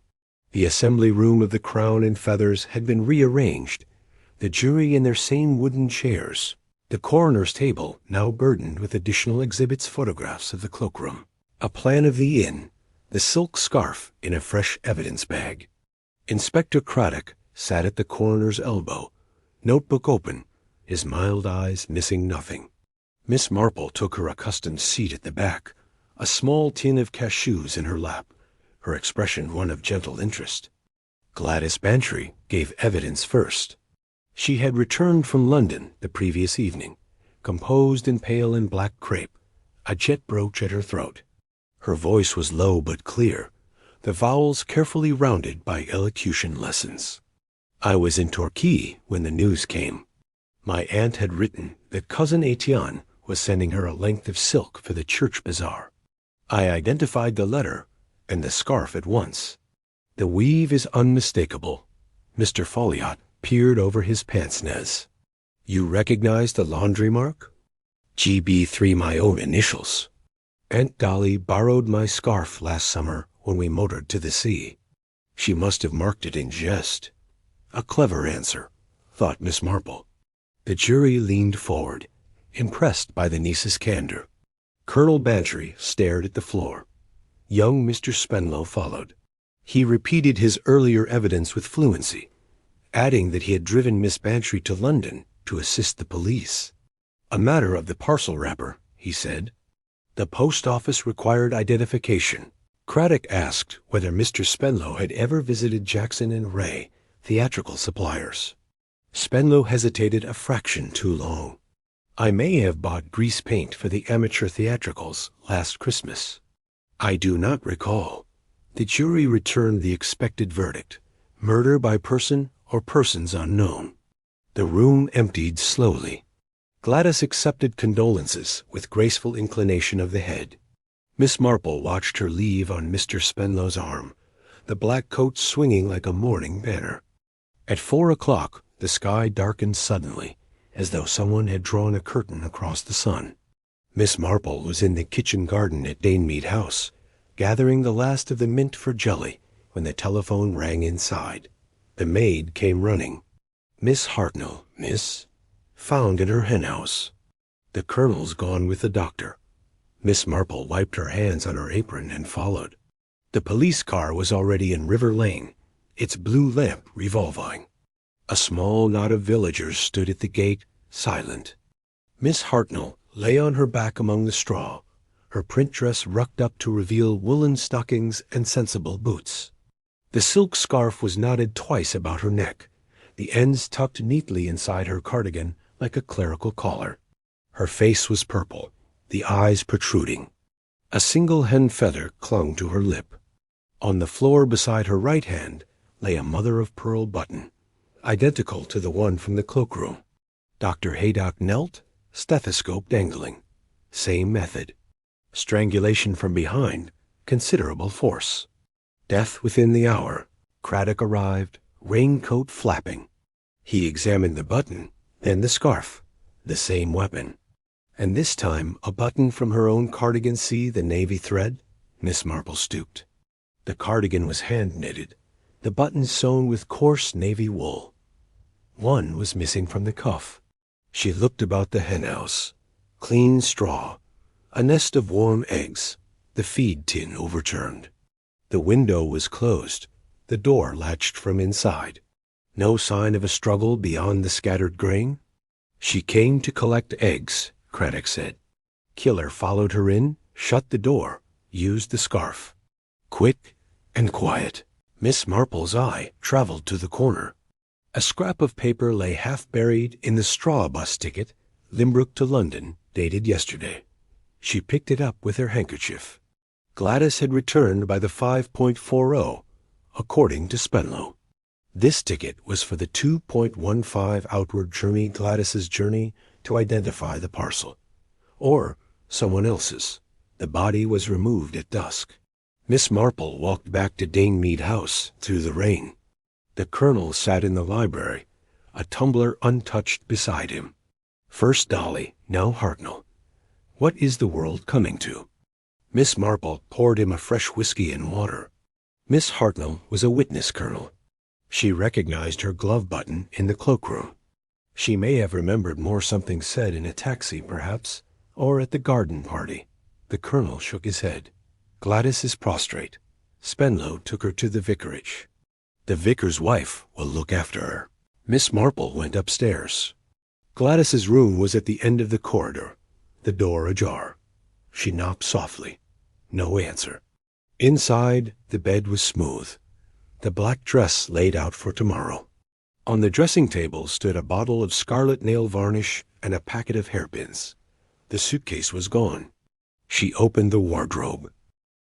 The assembly room of the Crown and Feathers had been rearranged, the jury in their same wooden chairs, the coroner's table now burdened with additional exhibits, photographs of the cloakroom, a plan of the inn, the silk scarf in a fresh evidence bag. Inspector Craddock sat at the coroner's elbow, notebook open, his mild eyes missing nothing. Miss Marple took her accustomed seat at the back, a small tin of cashews in her lap, her expression one of gentle interest. Gladys Bantry gave evidence first. She had returned from London the previous evening, composed in pale and black crepe, a jet brooch at her throat. Her voice was low but clear, the vowels carefully rounded by elocution lessons. "I was in Torquay when the news came. My aunt had written that Cousin Etienne was sending her a length of silk for the church bazaar. I identified the letter and the scarf at once. The weave is unmistakable." Mr. Folliot peered over his pince-nez. "You recognize the laundry mark?" "GB3, my own initials. Aunt Dolly borrowed my scarf last summer when we motored to the sea. She must have marked it in jest." A clever answer, thought Miss Marple. The jury leaned forward, impressed by the niece's candor. Colonel Bantry stared at the floor. Young Mr. Spenlow followed. He repeated his earlier evidence with fluency, adding that he had driven Miss Bantry to London to assist the police. "A matter of the parcel wrapper," he said. "The post office required identification." Craddock asked whether Mr. Spenlow had ever visited Jackson and Ray, theatrical suppliers. Spenlow hesitated a fraction too long. "I may have bought grease paint for the amateur theatricals last Christmas." "I do not recall." The jury returned the expected verdict: murder by person or persons unknown. The room emptied slowly. Gladys accepted condolences with graceful inclination of the head. Miss Marple watched her leave on Mr. Spenlow's arm, the black coat swinging like a mourning banner. At 4 o'clock, the sky darkened suddenly, as though someone had drawn a curtain across the sun. Miss Marple was in the kitchen garden at Mead House, gathering the last of the mint for jelly when the telephone rang inside. The maid came running. "Miss Hartnell, miss. Found in her henhouse. The colonel's gone with the doctor." Miss Marple wiped her hands on her apron and followed. The police car was already in River Lane, its blue lamp revolving. A small knot of villagers stood at the gate, silent. Miss Hartnell lay on her back among the straw, her print dress rucked up to reveal woolen stockings and sensible boots. The silk scarf was knotted twice about her neck, the ends tucked neatly inside her cardigan like a clerical collar. Her face was purple, the eyes protruding. A single hen feather clung to her lip. On the floor beside her right hand lay a mother-of-pearl button, identical to the one from the cloakroom. Dr. Haydock knelt, stethoscope dangling. Same method. Strangulation from behind, considerable force. Death within the hour. Craddock arrived, raincoat flapping. He examined the button, then the scarf. The same weapon. And this time a button from her own cardigan. See the navy thread? Miss Marple stooped. The cardigan was hand-knitted, the buttons sewn with coarse navy wool. One was missing from the cuff. She looked about the henhouse. Clean straw, a nest of warm eggs, the feed tin overturned. The window was closed, the door latched from inside. No sign of a struggle beyond the scattered grain. She came to collect eggs, Craddock said. Killer followed her in, shut the door, used the scarf. Quick and quiet. Miss Marple's eye traveled to the corner. A scrap of paper lay half buried in the straw bus ticket, Limbrook to London, dated yesterday. She picked it up with her handkerchief. Gladys had returned by the 5.40, according to Spenlow. This ticket was for the 2.15 outward journey, Gladys's journey to identify the parcel. Or someone else's. The body was removed at dusk. Miss Marple walked back to Dane Mead House through the rain. The colonel sat in the library, a tumbler untouched beside him. First Dolly, now Hartnell. What is the world coming to? Miss Marple poured him a fresh whiskey and water. Miss Hartnell was a witness, Colonel. She recognized her glove button in the cloakroom. She may have remembered more something said in a taxi, perhaps, or at the garden party. The colonel shook his head. Gladys is prostrate. Spenlow took her to the vicarage. The vicar's wife will look after her. Miss Marple went upstairs. Gladys's room was at the end of the corridor, the door ajar. She knocked softly. No answer. Inside, the bed was smooth, the black dress laid out for tomorrow. On the dressing table stood a bottle of scarlet nail varnish and a packet of hairpins. The suitcase was gone. She opened the wardrobe.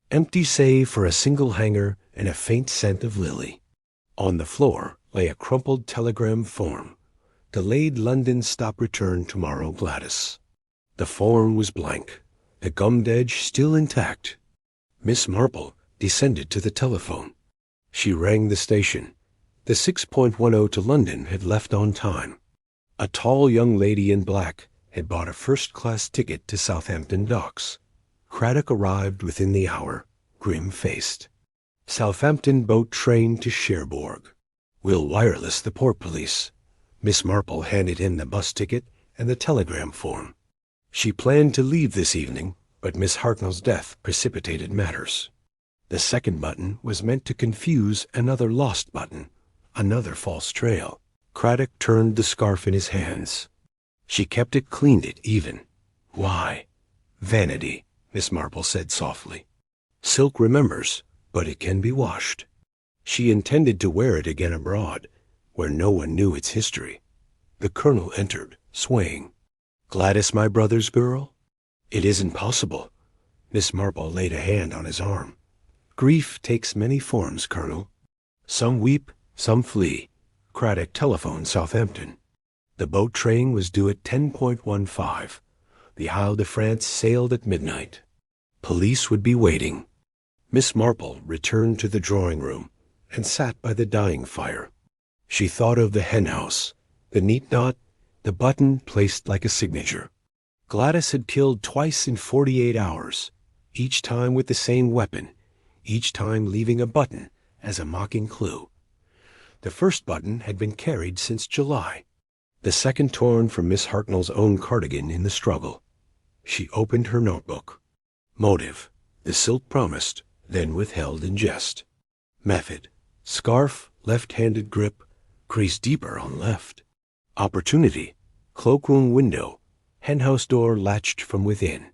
Empty save for a single hanger and a faint scent of lily. On the floor lay a crumpled telegram form. Delayed London stop return tomorrow, Gladys. The form was blank, the gummed edge still intact. Miss Marple descended to the telephone. She rang the station. The 6.10 to London had left on time. A tall young lady in black had bought a first-class ticket to Southampton docks. Craddock arrived within the hour, grim-faced. Southampton boat train to Cherbourg. We'll wireless the port police. Miss Marple handed him the bus ticket and the telegram form. She planned to leave this evening, but Miss Hartnell's death precipitated matters. The second button was meant to confuse another lost button, another false trail. Craddock turned the scarf in his hands. She kept it, cleaned it even. Why? Vanity, Miss Marple said softly. Silk remembers, but it can be washed. She intended to wear it again abroad, where no one knew its history. The colonel entered, swaying. Gladys, my brother's girl? It isn't possible. Miss Marple laid a hand on his arm. Grief takes many forms, Colonel. Some weep, some flee. Craddock telephoned Southampton. The boat train was due at 10.15. The Isle de France sailed at midnight. Police would be waiting. Miss Marple returned to the drawing-room and sat by the dying fire. She thought of the henhouse, the neat knot, the button placed like a signature. Gladys had killed twice in 48 hours, each time with the same weapon, each time leaving a button, as a mocking clue. The first button had been carried since July, the second torn from Miss Hartnell's own cardigan in the struggle. She opened her notebook. Motive: the silk promised, then withheld in jest. Method: scarf, left-handed grip, crease deeper on left. Opportunity: cloakroom window, henhouse door latched from within.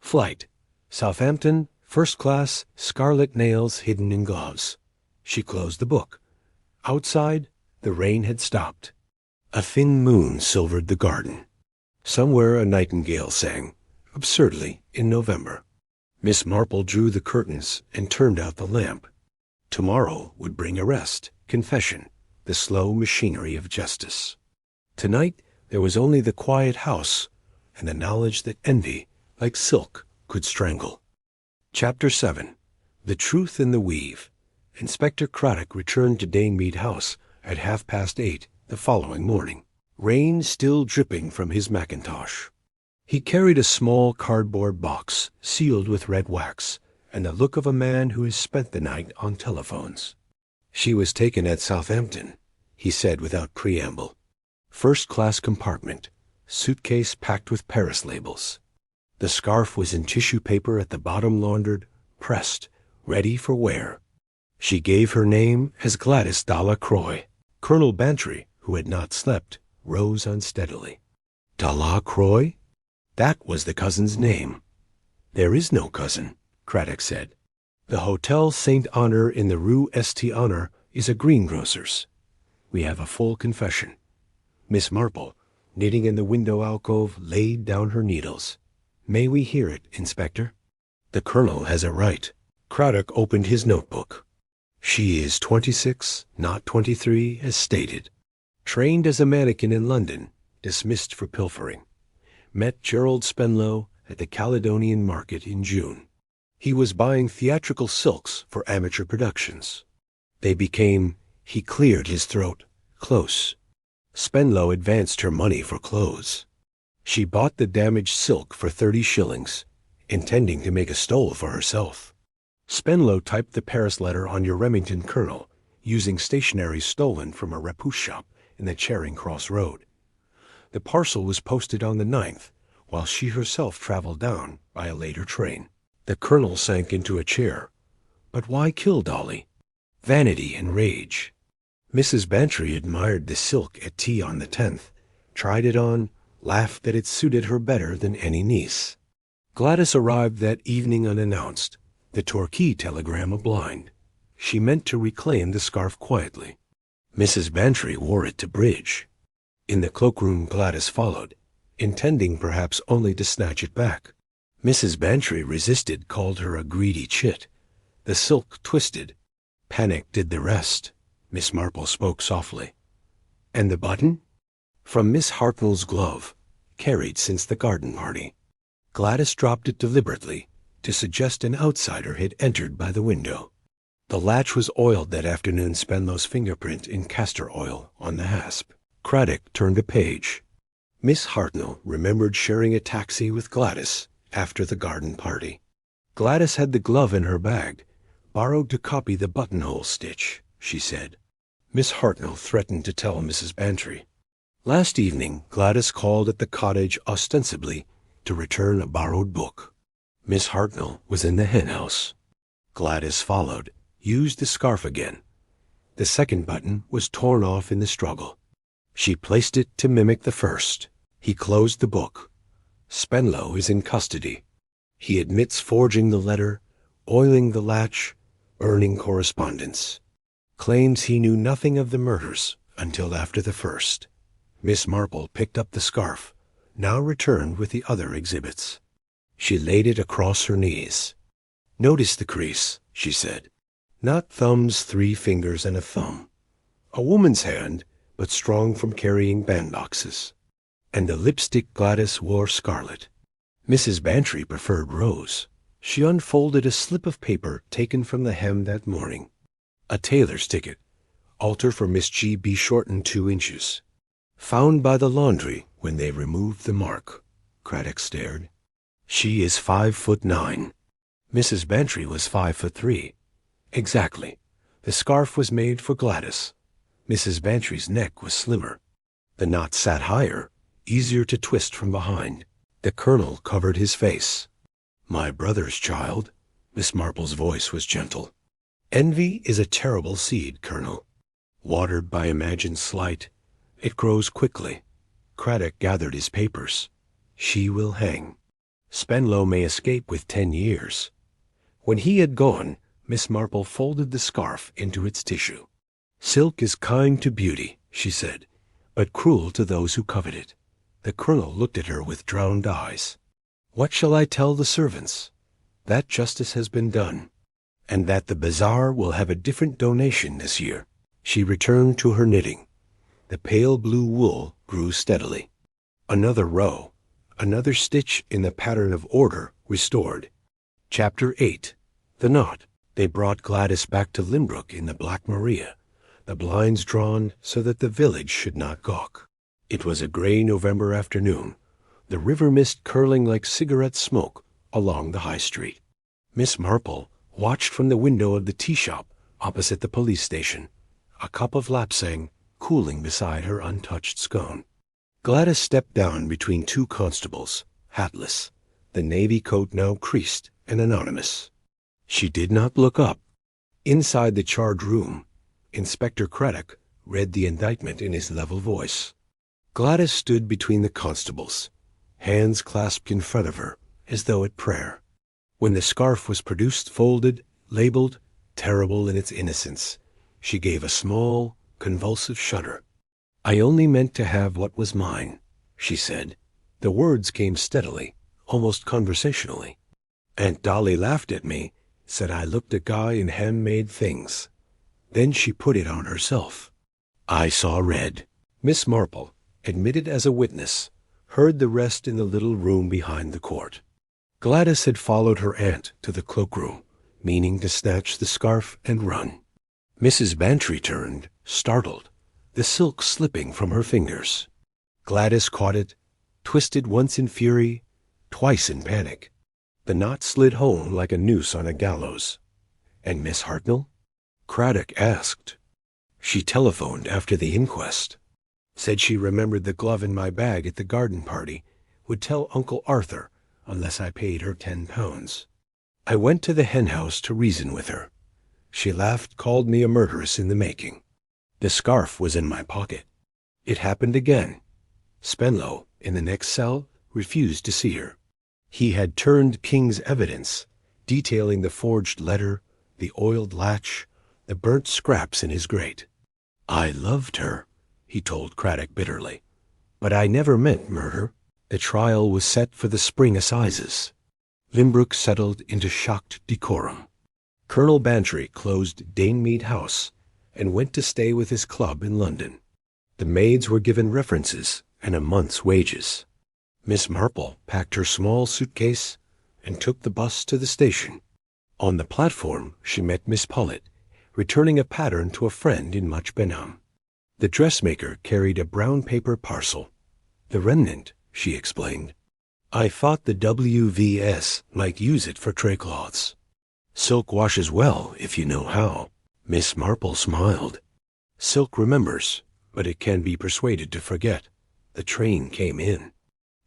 Flight: Southampton, first class, scarlet nails hidden in gloves. She closed the book. Outside, the rain had stopped. A thin moon silvered the garden. Somewhere a nightingale sang, absurdly, in November. Miss Marple drew the curtains and turned out the lamp. Tomorrow would bring arrest, confession, the slow machinery of justice. Tonight there was only the quiet house and the knowledge that envy, like silk, could strangle. Chapter 7. The Truth in the Weave. Inspector Craddock returned to Dane Mead House at 8:30 the following morning, rain still dripping from his mackintosh. He carried a small cardboard box sealed with red wax and the look of a man who has spent the night on telephones. She was taken at Southampton, he said without preamble. First-class compartment, suitcase packed with Paris labels. The scarf was in tissue paper at the bottom, laundered, pressed, ready for wear. She gave her name as Gladys Delacroix. Colonel Bantry, who had not slept, rose unsteadily. Delacroix? That was the cousin's name. There is no cousin, Craddock said. The Hotel Saint Honor in the Rue St. Honor is a greengrocer's. We have a full confession. Miss Marple, knitting in the window alcove, laid down her needles. May we hear it, Inspector? The Colonel has a right. Craddock opened his notebook. She is 26, not 23, as stated. Trained as a mannequin in London, dismissed for pilfering. Met Gerald Spenlow at the Caledonian Market in June. He was buying theatrical silks for amateur productions. They became, he cleared his throat, close. Spenlow advanced her money for clothes. She bought the damaged silk for 30 shillings, intending to make a stole for herself. Spenlow typed the Paris letter on your Remington Colonel, using stationery stolen from a repousse shop in the Charing Cross Road. The parcel was posted on the 9th, while she herself traveled down by a later train. The Colonel sank into a chair. But why kill Dolly? Vanity and rage. Mrs. Bantry admired the silk at tea on the 10th, tried it on, laughed that it suited her better than any niece. Gladys arrived that evening unannounced, the Torquay telegram a blind. She meant to reclaim the scarf quietly. Mrs. Bantry wore it to bridge. In the cloakroom Gladys followed, intending perhaps only to snatch it back. Mrs. Bantry resisted, called her a greedy chit. The silk twisted. Panic did the rest. Miss Marple spoke softly. And the button? From Miss Hartnell's glove, carried since the garden party. Gladys dropped it deliberately, to suggest an outsider had entered by the window. The latch was oiled that afternoon, Spenlow's fingerprint in castor oil on the hasp. Craddock turned a page. Miss Hartnell remembered sharing a taxi with Gladys after the garden party. Gladys had the glove in her bag, borrowed to copy the buttonhole stitch, she said. Miss Hartnell threatened to tell Mrs. Bantry. Last evening, Gladys called at the cottage ostensibly to return a borrowed book. Miss Hartnell was in the henhouse. Gladys followed, used the scarf again. The second button was torn off in the struggle. She placed it to mimic the first. He closed the book. Spenlow is in custody. He admits forging the letter, oiling the latch, burning correspondence. Claims he knew nothing of the murders until after the first. Miss Marple picked up the scarf, now returned with the other exhibits. She laid it across her knees. Notice the crease, she said. Not thumbs, 3 fingers, and a thumb. A woman's hand, but strong from carrying bandboxes. And the lipstick Gladys wore scarlet. Mrs. Bantry preferred rose. She unfolded a slip of paper taken from the hem that morning. A tailor's ticket. Alter for Miss G. be shortened 2 inches. Found by the laundry when they removed the mark. Craddock stared. She is 5'9". Mrs. Bantry was 5'3". Exactly. The scarf was made for Gladys. Mrs. Bantry's neck was slimmer. The knot sat higher, easier to twist from behind. The colonel covered his face. "My brother's child." Miss Marple's voice was gentle. "Envy is a terrible seed, Colonel. Watered by imagined slight, it grows quickly." Craddock gathered his papers. "She will hang. Spenlow may escape with 10 years. When he had gone, Miss Marple folded the scarf into its tissue. "Silk is kind to beauty," she said, "but cruel to those who covet it." The colonel looked at her with drowned eyes. "What shall I tell the servants?" "That justice has been done, and that the bazaar will have a different donation this year." She returned to her knitting. The pale blue wool grew steadily. Another row, another stitch in the pattern of order restored. Chapter 8. The Knot. They brought Gladys back to Limbrook in the Black Maria, the blinds drawn so that the village should not gawk. It was a gray November afternoon, the river mist curling like cigarette smoke along the high street. Miss Marple watched from the window of the tea shop opposite the police station, a cup of lapsang cooling beside her untouched scone. Gladys stepped down between 2 constables, hatless, the navy coat now creased and anonymous. She did not look up. Inside the charge room, Inspector Craddock read the indictment in his level voice. Gladys stood between the constables, hands clasped in front of her as though at prayer. When the scarf was produced, folded, labeled, terrible in its innocence, she gave a small, convulsive shudder. "I only meant to have what was mine," she said. The words came steadily, almost conversationally. "Aunt Dolly laughed at me, said I looked a guy in handmade things. Then she put it on herself. I saw red." Miss Marple, admitted as a witness, heard the rest in the little room behind the court. Gladys had followed her aunt to the cloakroom, meaning to snatch the scarf and run. Mrs. Bantry turned, startled, the silk slipping from her fingers. Gladys caught it, twisted once in fury, twice in panic. The knot slid home like a noose on a gallows. "And Miss Hartnell?" Craddock asked. "She telephoned after the inquest. Said she remembered the glove in my bag at the garden party, would tell Uncle Arthur unless I paid her £10. I went to the hen house to reason with her. She laughed, called me a murderess in the making. The scarf was in my pocket. It happened again. Spenlow, in the next cell, refused to see her. He had turned King's evidence, detailing the forged letter, the oiled latch, the burnt scraps in his grate. I loved her, he told Craddock bitterly, but I never meant murder. The trial was set for the spring assizes. Limbrook settled into shocked decorum. Colonel Bantry closed Mead House and went to stay with his club in London. The maids were given references and a month's wages. Miss Marple packed her small suitcase and took the bus to the station. On the platform she met Miss Pullet, returning a pattern to a friend in Much Benham. The dressmaker carried a brown paper parcel. "The remnant," she explained. "I thought the WVS might use it for tray cloths. Silk washes well if you know how." Miss Marple smiled. "Silk remembers, but it can be persuaded to forget. The train came in."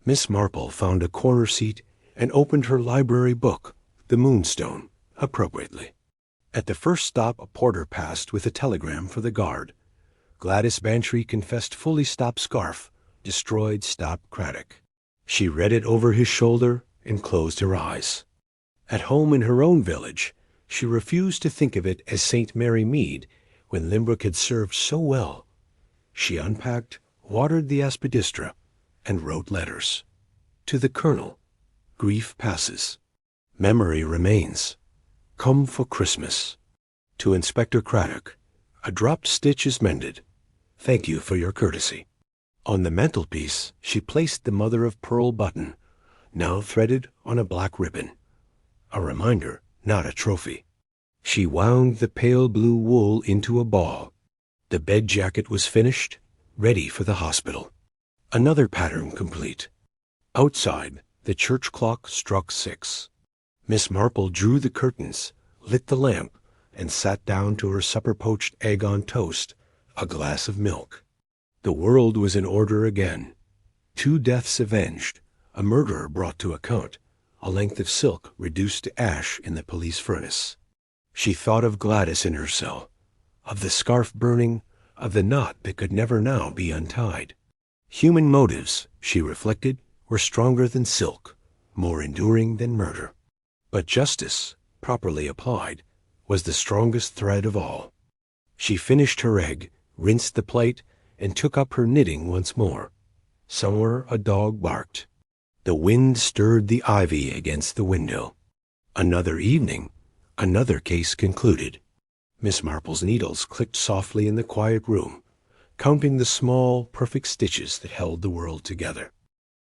Miss Marple found a corner seat and opened her library book, The Moonstone, appropriately. At the first stop a porter passed with a telegram for the guard. Gladys Bantry confessed fully stopped scarf, destroyed stop Craddock. She read it over his shoulder and closed her eyes. At home in her own village, she refused to think of it as St. Mary Mead when Limbrook had served so well. She unpacked, watered the aspidistra, and wrote letters. To the Colonel, grief passes. Memory remains. Come for Christmas. To Inspector Craddock, a dropped stitch is mended. Thank you for your courtesy. On the mantelpiece she placed the mother-of-pearl button, now threaded on a black ribbon. A reminder, not a trophy. She wound the pale blue wool into a ball. The bed jacket was finished, ready for the hospital. Another pattern complete. Outside, the church clock struck 6. Miss Marple drew the curtains, lit the lamp, and sat down to her supper-poached egg on toast, a glass of milk. The world was in order again. 2 deaths avenged, a murderer brought to account, a length of silk reduced to ash in the police furnace. She thought of Gladys in her cell, of the scarf burning, of the knot that could never now be untied. Human motives, she reflected, were stronger than silk, more enduring than murder. But justice, properly applied, was the strongest thread of all. She finished her egg, rinsed the plate, and took up her knitting once more. Somewhere a dog barked. The wind stirred the ivy against the window. Another evening, another case concluded. Miss Marple's needles clicked softly in the quiet room, counting the small, perfect stitches that held the world together.